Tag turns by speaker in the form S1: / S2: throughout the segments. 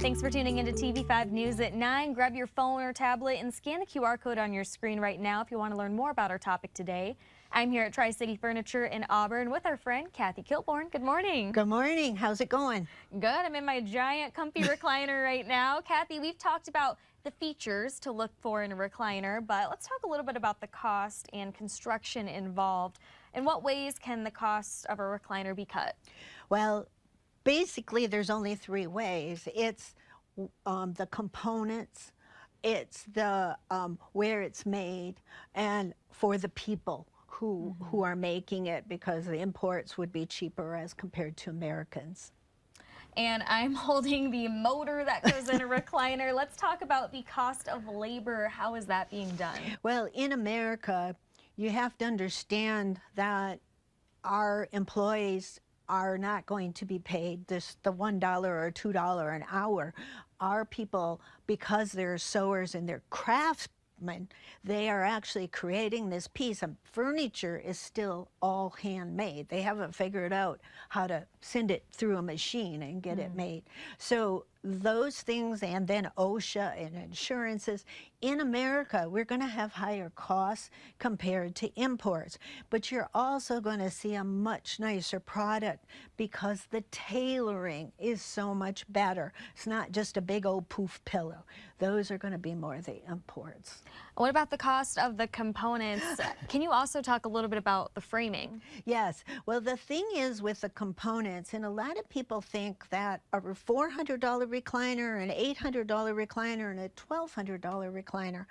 S1: Thanks for tuning into TV5 News at 9. Grab your phone or tablet and scan the QR code on your screen right now if you want to learn more about our topic today. I'm here at Tri-City Furniture in Auburn with our friend Kathy Kilborn. Good morning.
S2: Good morning. How's it going?
S1: Good. I'm in my giant comfy recliner right now. Kathy, we've talked about the features to look for in a recliner, but let's talk a little bit about the cost and construction involved. In what ways can the cost of a recliner be cut?
S2: Well, basically, there's only three ways. It's the components, it's the where it's made, and for the people who are making it, because the imports would be cheaper as compared to Americans.
S1: And I'm holding the motor that goes in a recliner. Let's talk about the cost of labor. How is that being done?
S2: Well, in America, you have to understand that our employees are not going to be paid the $1 or $2 an hour. Our people, because they're sewers and they're craftsmen, they are actually creating this piece. And furniture is still all handmade. They haven't figured out how to send it through a machine and get it made. So those things, and then OSHA and insurances. In America, we're going to have higher costs compared to imports, but you're also going to see a much nicer product because the tailoring is so much better. It's not just a big old poof pillow. Those are going to be more the imports.
S1: What about the cost of the components? Can you also talk a little bit about the framing?
S2: Yes. Well, the thing is with the components, and a lot of people think that a $400 recliner, an $800 recliner, and a $1,200 recliner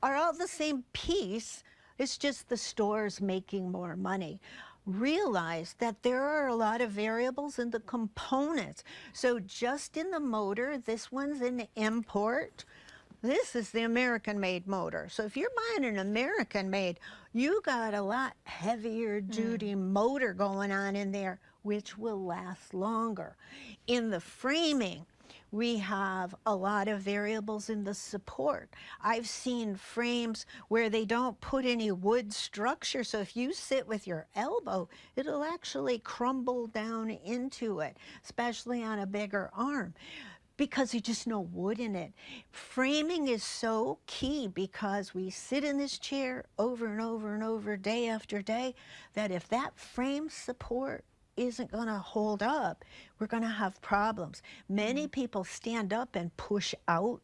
S2: are all the same piece. It's just the stores making more money. Realize that there are a lot of variables in the components. So just in the motor, this one's an import. This is the American-made motor. So if you're buying an American-made, you got a lot heavier duty motor going on in there, which will last longer. In the framing, we have a lot of variables in the support. I've seen frames where they don't put any wood structure, so if you sit with your elbow, it'll actually crumble down into it, especially on a bigger arm, because there's just no wood in it. Framing is so key because we sit in this chair over and over and over, day after day, that if that frame support isn't going to hold up, we're going to have problems. Many people stand up and push out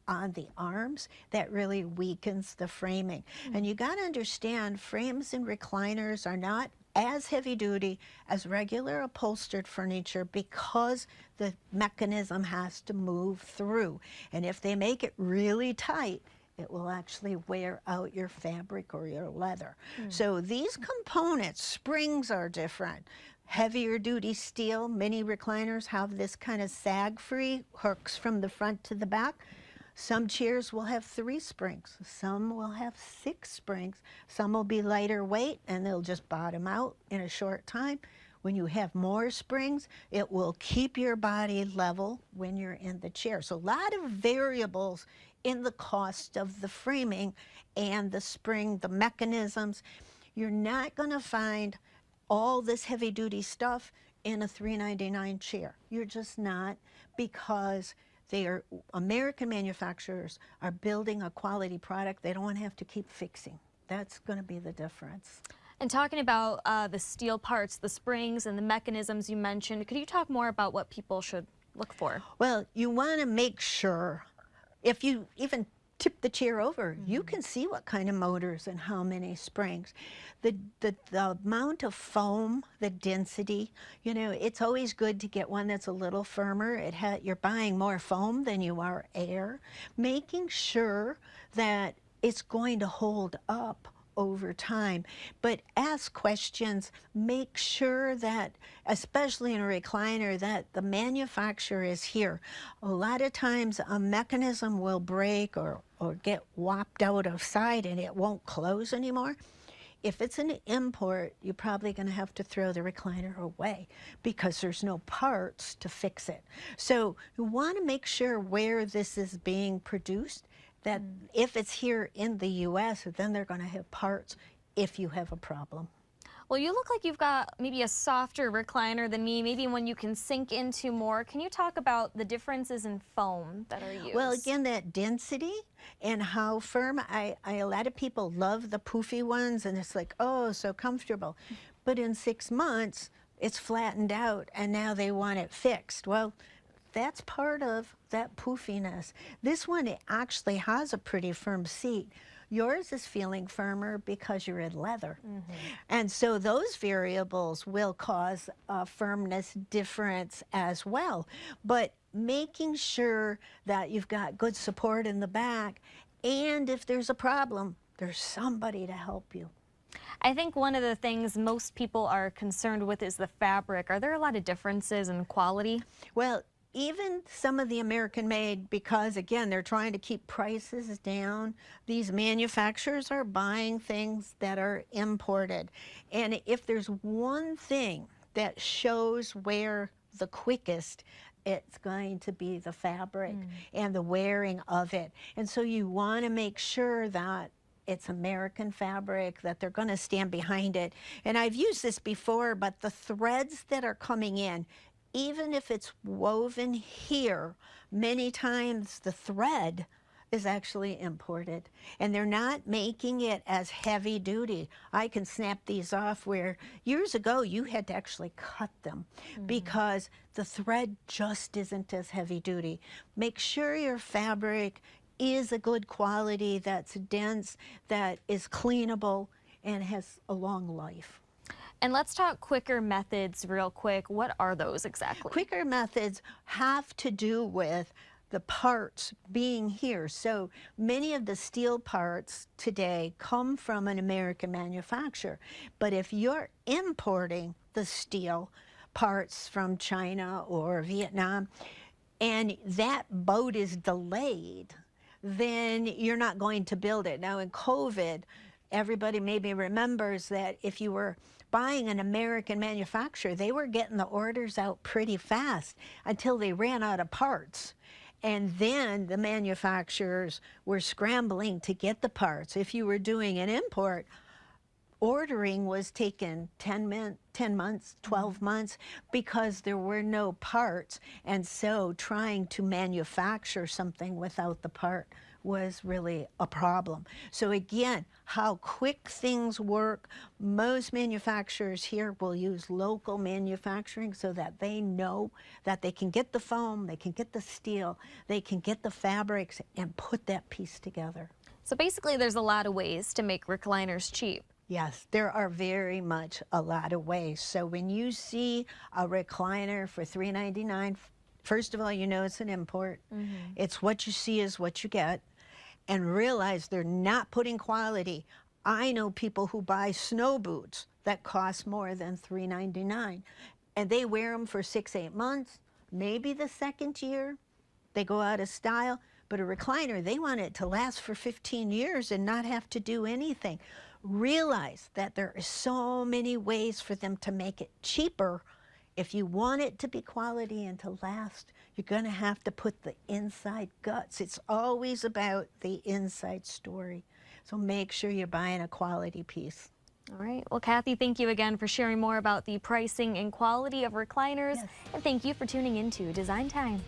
S2: on the arms. That really weakens the framing. And you got to understand, frames and recliners are not as heavy duty as regular upholstered furniture because the mechanism has to move through. And if they make it really tight, it will actually wear out your fabric or your leather. So these components, springs are different. Heavier duty steel, many recliners have this kind of sag-free hooks from the front to the back. Some chairs will have 3 springs, some will have 6 springs, some will be lighter weight and they'll just bottom out in a short time. When you have more springs, it will keep your body level when you're in the chair. So a lot of variables in the cost of the framing and the spring, the mechanisms. You're not going to find all this heavy duty stuff in a $399 chair. You're just not, because they are American manufacturers are building a quality product. They don't want to have to keep fixing. That's going to be the difference.
S1: And talking about the steel parts, the springs and the mechanisms you mentioned, could you talk more about what people should look for?
S2: Well, you want to make sure, if you even tip the chair over, you can see what kind of motors and how many springs. The amount of foam, the density, you know, it's always good to get one that's a little firmer. You're buying more foam than you are air. Making sure that it's going to hold up over time, but ask questions. Make sure that, especially in a recliner, that the manufacturer is here. A lot of times a mechanism will break or get whopped out of sight and it won't close anymore. If it's an import, you're probably going to have to throw the recliner away because there's no parts to fix it. So you want to make sure where this is being produced, that if it's here in the U.S., then they're going to have parts if you have a problem.
S1: Well, you look like you've got maybe a softer recliner than me, maybe one you can sink into more. Can you talk about the differences in foam that are
S2: Well,
S1: used?
S2: again, that density and how firm. A lot of people love the poofy ones, and it's like, oh, so comfortable. But in 6 months, it's flattened out, and now they want it fixed. Well, that's part of that poofiness. This one, it actually has a pretty firm seat. Yours is feeling firmer because you're in leather. And so those variables will cause a firmness difference as well. But making sure that you've got good support in the back, and if there's a problem, there's somebody to help you.
S1: I think one of the things most people are concerned with is the fabric. Are there a lot of differences in quality?
S2: Well, even some of the American made, because again, they're trying to keep prices down, these manufacturers are buying things that are imported. And if there's one thing that shows wear the quickest, it's going to be the fabric and the wearing of it. And so you want to make sure that it's American fabric, that they're going to stand behind it. And I've used this before, but the threads that are coming in, even if it's woven here, many times the thread is actually imported, and they're not making it as heavy duty. I can snap these off where years ago you had to actually cut them because the thread just isn't as heavy duty. Make sure your fabric is a good quality, that's dense, that is cleanable, and has a long life.
S1: And let's talk quicker methods real quick. What are those exactly?
S2: Quicker methods have to do with the parts being here. So many of the steel parts today come from an American manufacturer. But if you're importing the steel parts from China or Vietnam, and that boat is delayed, then you're not going to build it. Now in COVID, everybody maybe remembers that if you were buying an American manufacturer, they were getting the orders out pretty fast until they ran out of parts. And then the manufacturers were scrambling to get the parts. If you were doing an import, ordering was taken 10 months, 12 months, because there were no parts. And so trying to manufacture something without the part was really a problem. So again, how quick things work, most manufacturers here will use local manufacturing so that they know that they can get the foam, they can get the steel, they can get the fabrics and put that piece together.
S1: So basically there's a lot of ways to make recliners cheap.
S2: Yes, there are very much a lot of ways. So when you see a recliner for $3.99, first of all, you know it's an import. It's what you see is what you get. And realize they're not putting quality. I know people who buy snow boots that cost more than $3.99, and they wear them for 6-8 months. Maybe the second year they go out of style, but a recliner, they want it to last for 15 years and not have to do anything. Realize that there are so many ways for them to make it cheaper. If you want it to be quality and to last, you're going to have to put the inside guts. It's always about the inside story. So make sure you're buying a quality piece.
S1: All right. Well, Kathy, thank you again for sharing more about the pricing and quality of recliners.
S2: Yes.
S1: And thank you for tuning into Design Time.